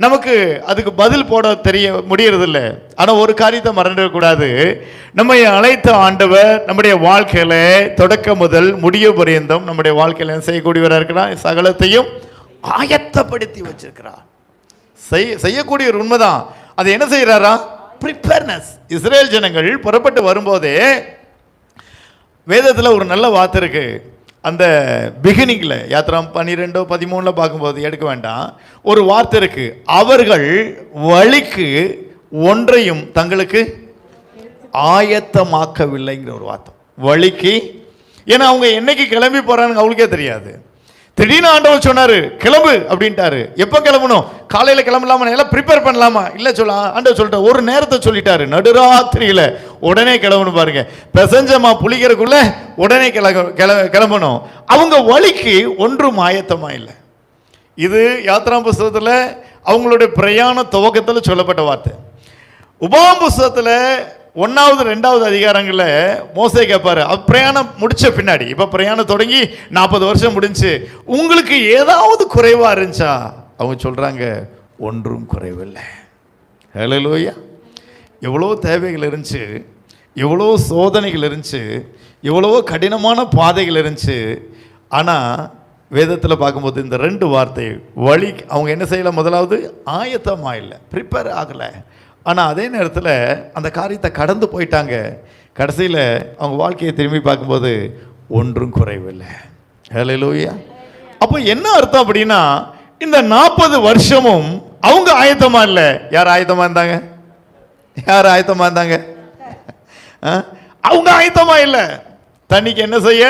நமக்கு அதுக்கு பதில் போட தெரிய முடியறதில்லை. ஆனால் ஒரு காரியத்தை மறந்துடக்கூடாது, நம்மை அழைத்த ஆண்டவர் நம்முடைய வாழ்க்கையில தொடக்க முதல் முடிய பரியந்தம் நம்முடைய வாழ்க்கையில செய்யக்கூடியவராக இருக்கிறார். சகலத்தையும் ஆயத்தப்படுத்தி வச்சிருக்கிறார். செய்யக்கூடிய ஒரு உண்மைதான். அது என்ன செய்யறாரா? ப்ரிப்பேர்னஸ். இஸ்ரேல் ஜனங்கள் புறப்பட்டு வரும்போதே வேதத்தில் ஒரு நல்ல வார்த்தை இருக்கு. அந்த பிகினிங்ல யாத்திரா 12-13 பார்க்கும்போது எடுக்க வேண்டாம், ஒரு வார்த்தை இருக்கு. அவர்கள் வழிக்கு ஒன்றையும் தங்களுக்கு ஆயத்தமாக்கவில்லைங்கிற ஒரு வார்த்தை. வழிக்கு, ஏன்னா அவங்க என்னைக்கு கிளம்பி போறாங்க அவங்களுக்கே தெரியாது. திடீர்னு ஆண்டவர் சொன்னாரு கிளம்பு அப்படின்ட்டாரு. எப்போ கிளம்பணும்? காலையில் கிளம்பலாமா? எல்லாம் ப்ரிப்பேர் பண்ணலாமா? இல்லை ஆண்டவர் சொல்லிட்டார். ஒரு நேரத்தை சொல்லிட்டாரு, நடுராத்திரியில் உடனே கிளம்பணும். பாருங்க, பெசஞ்சமா புளிக்கிறதுக்குள்ள உடனே கிளம்பணும். அவங்க வழிக்கு ஒன்றும் ஆயத்தமா இல்லை. இது யாத்ரா புஸ்தகத்தில் அவங்களுடைய பிரயாண துவக்கத்தில் சொல்லப்பட்ட வார்த்தை. உபாகம புஸ்தகத்தில் 1வது 2வது அதிகாரங்களில் மோசே கேட்பாரு, பிரயாணம் முடிச்ச பின்னாடி, இப்போ பிரயாணம் தொடங்கி 40 வருஷம் முடிஞ்சு, உங்களுக்கு ஏதாவது குறைவா இருந்துச்சா? அவங்க சொல்றாங்க ஒன்றும் குறைவில்லை. ஹல்லேலூயா. எவ்வளோ தேவைகள் இருந்துச்சு, எவ்வளோ சோதனைகள் இருந்துச்சு, எவ்வளவோ கடினமான பாதைகள் இருந்துச்சு. ஆனால் வேதத்தில் பார்க்கும்போது இந்த 2 வார்த்தை வழி, அவங்க என்ன செய்யலை? முதலாவது ஆயத்தமாக இல்லை, ப்ரிப்பேர் ஆகலை. ஆனால் அதே நேரத்தில் அந்த காரியத்தை கடந்து போயிட்டாங்க. கடைசியில் அவங்க வாழ்க்கையை திரும்பி பார்க்கும்போது ஒன்றும் குறைவில்லை. ஹல்லேலூயா. அப்போ என்ன அர்த்தம் அப்படின்னா, இந்த 40 வருஷமும் அவங்க ஆயத்தமா இல்லை. யார் ஆயத்தமா இருந்தாங்க? யார் ஆயத்தமா இருந்தாங்க? அவங்க ஆயத்தமா இல்லை. தண்ணிக்கு என்ன செய்ய,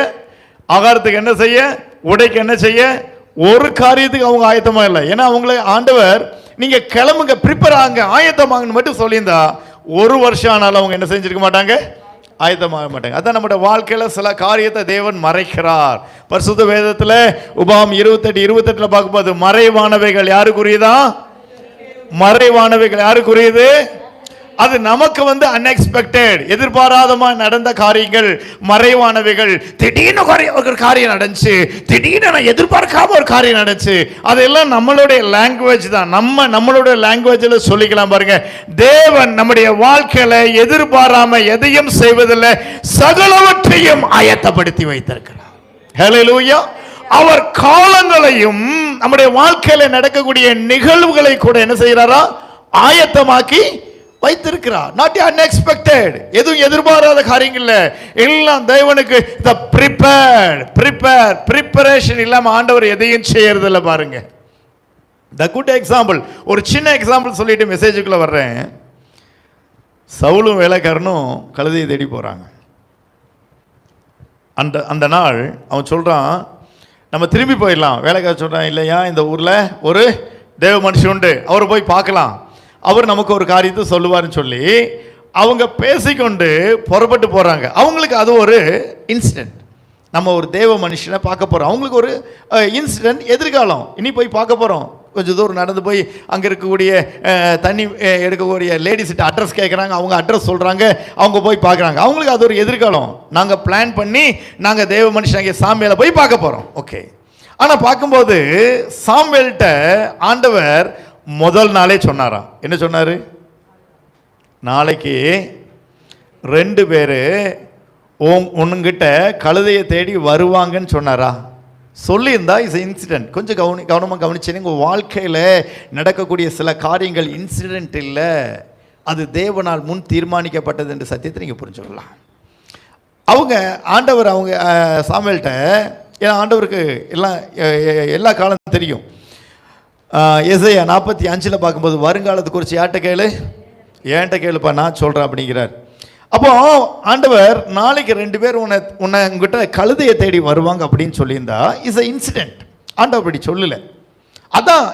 ஆகாரத்துக்கு என்ன செய்ய, உடைக்கு என்ன செய்ய, ஒரு காரியத்துக்கு அவங்க ஆயத்தமா இல்லை. ஏன்னா அவங்கள ஆண்டவர் நீங்க கிளம்புங்க, ப்ரிப்பேர் ஆகுங்க, ஆயத்தமாங்கன்னு மட்டும் சொல்லியிருந்தா 1 வருஷம் ஆனாலும் அவங்க என்ன செஞ்சிருக்க மாட்டாங்க? ஆயத்தமாக மாட்டாங்க. அதான் நம்முடைய வாழ்க்கையில் சில காரியத்தை தேவன் மறைக்கிறார். பரிசுத்த வேதத்தில் உபாகமம் 28:28 பார்க்கும்போது மறைவானவைகள் யாருக்குரியதா? மறைவானவைகள் யாருக்குரியது? அது நமக்கு அன்எக்ஸ்பெக்டட், எதிர்பாராதமா நடந்த காரியங்கள் மறைவானவைகள். திடீர்னு ஒரு காரியம் நடந்துச்சு, திடீர்னு நான் எதிர்பார்க்காம ஒரு காரியம் நடந்துச்சு. அதெல்லாம் நம்மளுடைய லாங்குவேஜ் தான். நம்மளுடைய லாங்குவேஜில் சொல்லிக்கலாம். பாருங்க, தேவன் நம்முடைய வாழ்க்கையில எதிர்பாராம எதையும் செய்வதில்லை, சகலவற்றையும் ஆயத்தப்படுத்தி வைத்திருக்கிறார். ஹல்லேலூயா. அவர் காலங்களையும் நம்முடைய வாழ்க்கையில நடக்கக்கூடிய நிகழ்வுகளை கூட என்ன செய்யறாரா? ஆயத்தமாக்கி வைத்திருக்கிறார். நாட் அன்எக்ஸ்பெக்டட், எதுவும் எதிர்பாராத காரியங்கள் எல்லாம் தேவனுக்கு ப்ரிப்பரேஷன் இல்லாம ஆண்டவர் எதையும் செய்யறதில்ல. பாருங்க, த குட் எக்ஸாம்பிள், ஒரு சின்ன எக்ஸாம்பிள் சொல்லிட்டு மெசேஜுக்குள்ள வர்றேன். சவுலும் வேலைக்காரனும் கழுதையை தேடி போறாங்க. அந்த நாள் அவன் சொல்றான், நம்ம திரும்பி போயிடலாம். வேலைக்காரன் சொல்றான், இல்லையா, இந்த ஊர்ல ஒரு தேவ மனுஷன் உண்டு, அவரை போய் பார்க்கலாம், அவர் நமக்கு ஒரு காரியத்தை சொல்லுவார்னு சொல்லி அவங்க பேசிக்கொண்டு புறப்பட்டு போறாங்க. அவங்களுக்கு அது ஒரு இன்சிடென்ட். நம்ம ஒரு தேவ மனுஷனை பார்க்க போறோம். அவங்களுக்கு ஒரு இன்சிடென்ட், எதிர்காலம். இனி போய் பார்க்க போறோம். கொஞ்சம் தூரம் நடந்து போய் அங்கே இருக்கக்கூடிய தண்ணி எடுக்கக்கூடிய லேடிஸ்கிட்ட அட்ரஸ் கேட்குறாங்க. அவங்க அட்ரஸ் சொல்கிறாங்க, அவங்க போய் பார்க்குறாங்க. அவங்களுக்கு அது ஒரு எதிர்காலம். நாங்கள் பிளான் பண்ணி நாங்கள் தேவ மனுஷன் சாமுவேலை போய் பார்க்க போகிறோம். ஓகே. ஆனால் பார்க்கும்போது சாமுவேல்கிட்ட ஆண்டவர் முதல் நாளே சொன்னாராம். என்ன சொன்னார்? நாளைக்கு 2 பேர் உன்கிட்ட கழுதையை தேடி வருவாங்கன்னு சொன்னாரா? சொல்லியிருந்தா இஸ் இன்சிடென்ட். கொஞ்சம் கவனமாக கவனிச்சேன். உங்கள் வாழ்க்கையில் நடக்கக்கூடிய சில காரியங்கள் இன்சிடென்ட் இல்லை, அது தேவனால் முன் தீர்மானிக்கப்பட்டது என்ற சத்தியத்தை நீங்கள் புரிஞ்சுக்கலாம். ஆண்டவர் சாமுவேல்கிட்ட, ஏன்னா ஆண்டவருக்கு எல்லா காலம் தெரியும். எசையா 45 பார்க்கும்போது வருங்காலத்தை குறித்து யார்கிட்ட கேளு, ஏன்ட்ட கேளுப்பா, நான் சொல்கிறேன் அப்படிங்கிறார். அப்போ ஆண்டவர் நாளைக்கு 2 பேர் உங்ககிட்ட கழுதையை தேடி வருவாங்க அப்படின்னு சொல்லியிருந்தா இஸ் அ இன்சிடென்ட். ஆண்டவர் அப்படி சொல்லலை. அதான்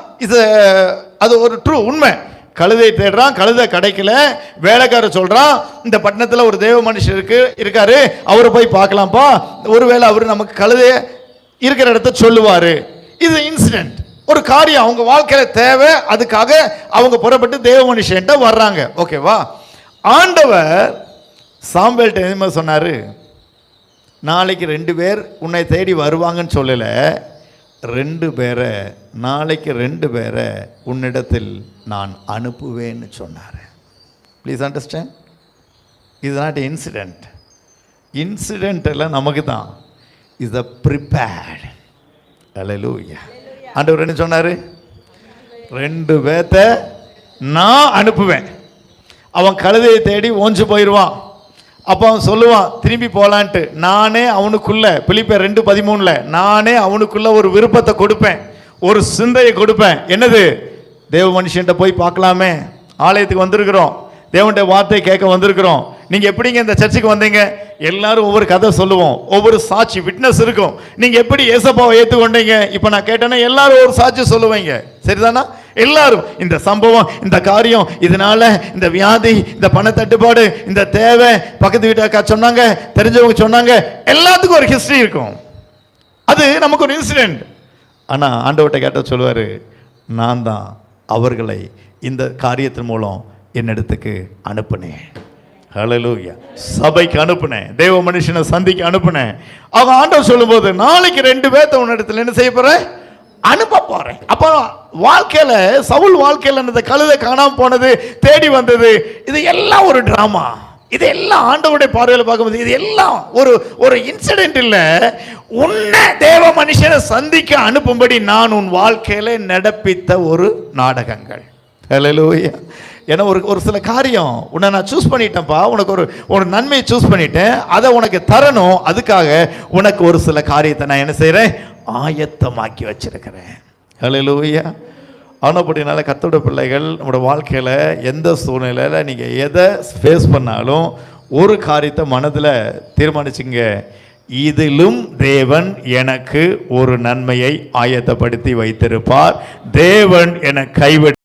அது ஒரு ட்ரூ உண்மை. கழுதை தேடுறான், கழுதை கிடைக்கல, வேலைக்காரர் சொல்றான், இந்த பட்டணத்தில் ஒரு தேவ மனுஷர் இருக்காரு, அவரை போய் பார்க்கலாம்ப்பா, ஒருவேளை அவர் நமக்கு கழுதைய இருக்கிற இடத்த சொல்லுவாரு. இது இன்சிடென்ட், ஒரு காரியம் அவங்க வாழ்க்கையில தேவை, அதுக்காக அவங்க புறப்பட்டு தேவ மனுஷன்ட்ட வர்றாங்க. ஓகேவா? ஆண்டவர் சாமுவேல்ட்ட என்ன சொன்னாரு? நாளைக்கு 2 பேர் உன்னை தேடி வருவாங்கன்னு சொல்லல, 2 பேரை நாளைக்கு 2 பேரை உன்னிடத்தில் நான் அனுப்புவேன்னு சொன்னார். ப்ளீஸ் அண்டர்ஸ்டாண்ட், இது நாட் இன்சிடென்ட். இன்சிடென்ட் எல்லாம் நமக்கு தான். Is a prepared. அல்லேலூயா. ஆண்டவர் என்ன சொன்னார்? 2 பேர்த்த நான் அனுப்புவேன். அவன் கழுதையை தேடி ஓஞ்சு போயிடுவான். அப்போ அவன் சொல்லுவான் திரும்பி போகலான்ட்டு. நானே அவனுக்குள்ள, பிலிப்பியர் 2:13, நானே அவனுக்குள்ள ஒரு விருப்பத்தை கொடுப்பேன், ஒரு சிந்தையை கொடுப்பேன். என்னது? தேவ மனுஷன்ட்ட போய் பார்க்கலாமே, ஆலயத்துக்கு வந்திருக்கிறோம், தேவனுடைய வார்த்தை கேட்க வந்திருக்கிறோம். நீங்கள் எப்படிங்க இந்த சர்ச்சுக்கு வந்தீங்க? எல்லாரும் ஒவ்வொரு கதை சொல்லுவோம், ஒவ்வொரு சாட்சி விட்னஸ் இருக்கும். நீங்கள் எப்படி ஏசப்பாவை ஏற்றுக்கொண்டீங்க? இப்போ நான் கேட்டேன்னா எல்லாரும் ஒரு சாட்சி சொல்லுவீங்க, சரிதானா? எல்லாரும் இந்த சம்பவம், இந்த காரியம், இதனால இந்த வியாதி, இந்த பண தட்டுப்பாடு, இந்த தேவை, பக்கத்து வீட்டு அக்கா சொன்னாங்க, தெரிஞ்சவங்க சொன்னாங்க, எல்லாத்துக்கும் ஒரு ஹிஸ்டரி இருக்கும். அது நமக்கு ஒரு இன்சிடென்ட். ஆனால் ஆண்டவர்கிட்ட கேட்ட சொல்லுவார், நான் தான் அவர்களை இந்த காரியத்தின் மூலம் என்னிடத்துக்கு அனுப்புனேன். ஹல்லேலூயா. சபைக்கு அனுப்புனேன், தேவ மனுஷனை சந்திக்க அனுப்புனேன். அவங்க ஆண்டவர் சொல்லும்போது நாளைக்கு 2 பேர்த்த உன்னிடத்தில் என்ன செய்ய போறேன்? அனுப்ப போறேன். அப்போ வாழ்க்கையில, சவுல் வாழ்க்கையில இந்த கழுதை காணாம போனது, தேடி வந்தது, இது எல்லாம் ஒரு டிராமா. இது எல்லாம் ஆண்டவருடைய பார்வையில் பார்க்கும்போது இது எல்லாம் ஒரு இன்சிடென்ட் இல்ல. உன்னை தேவ மனுஷனை சந்திக்க அனுப்பும்படி நான் உன் வாழ்க்கையில நடப்பித்த ஒரு நாடகங்கள். ஹல்லேலூயா. ஏன்னா ஒரு சில காரியம் உன்னை நான் சூஸ் பண்ணிட்டேன்ப்பா, உனக்கு ஒரு நன்மையை சூஸ் பண்ணிட்டேன், அதை உனக்கு தரணும். அதுக்காக உனக்கு ஒரு சில காரியத்தை நான் என்ன செய்கிறேன்? ஆயத்தமாக்கி வச்சிருக்கிறேன். ஹல்லேலூயா. ஆனப்படினால கர்த்தருடைய பிள்ளைகள், நம்மளோட வாழ்க்கையில் எந்த சூழ்நிலையில் நீங்கள் எதை ஃபேஸ் பண்ணாலும் ஒரு காரியத்தை மனதில் தீர்மானிச்சுங்க, இதிலும் தேவன் எனக்கு ஒரு நன்மையை ஆயத்தப்படுத்தி வைத்திருப்பார். தேவன் என கைவிட